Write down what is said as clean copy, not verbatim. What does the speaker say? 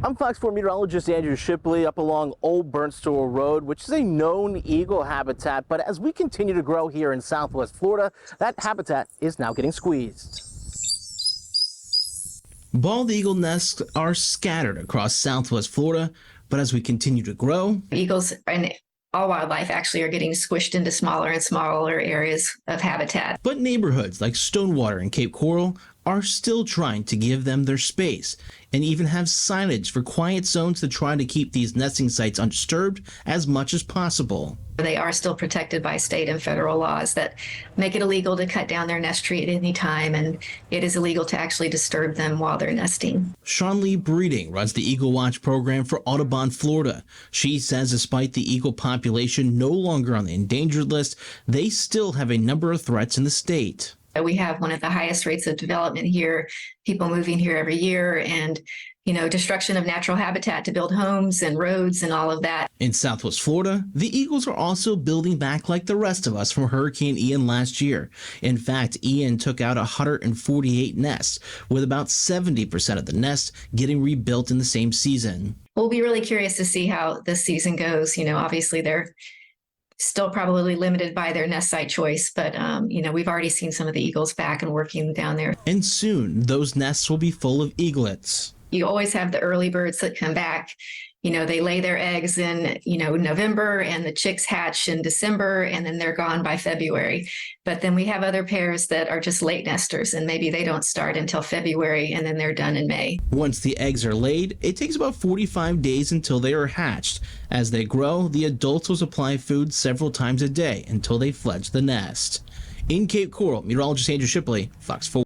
I'm Fox 4 meteorologist Andrew Shipley up along Old Burnstall Road, which is a known eagle habitat. But as we continue to grow here in Southwest Florida, that habitat is now getting squeezed. Bald eagle nests are scattered across Southwest Florida, but as we continue to grow, eagles and all wildlife actually are getting squished into smaller and smaller areas of habitat. But neighborhoods like Stonewater and Cape Coral are still trying to give them their space and even have signage for quiet zones to try to keep these nesting sites undisturbed as much as possible. They are still protected by state and federal laws that make it illegal to cut down their nest tree at any time, and it is illegal to actually disturb them while they're nesting. Sean Lee Breeding runs the Eagle Watch program for Audubon, Florida. She says despite the eagle population no longer on the endangered list, they still have a number of threats in the state. We have one of the highest rates of development here, people moving here every year, and destruction of natural habitat to build homes and roads and all of that. In Southwest Florida, the eagles are also building back like the rest of us from Hurricane Ian last year. In fact, Ian took out 148 nests, with about 70% of the nests getting rebuilt in the same season. We'll be really curious to see how this season goes. Obviously they're still probably limited by their nest site choice, but we've already seen some of the eagles back and working down there. And soon those nests will be full of eaglets. You always have the early birds that come back. They lay their eggs in November, and the chicks hatch in December, and then they're gone by February. But then we have other pairs that are just late nesters, and maybe they don't start until February, and then they're done in May. Once the eggs are laid, it takes about 45 days until they are hatched. As they grow, the adults will supply food several times a day until they fledge the nest. In Cape Coral, meteorologist Andrew Shipley, Fox 4.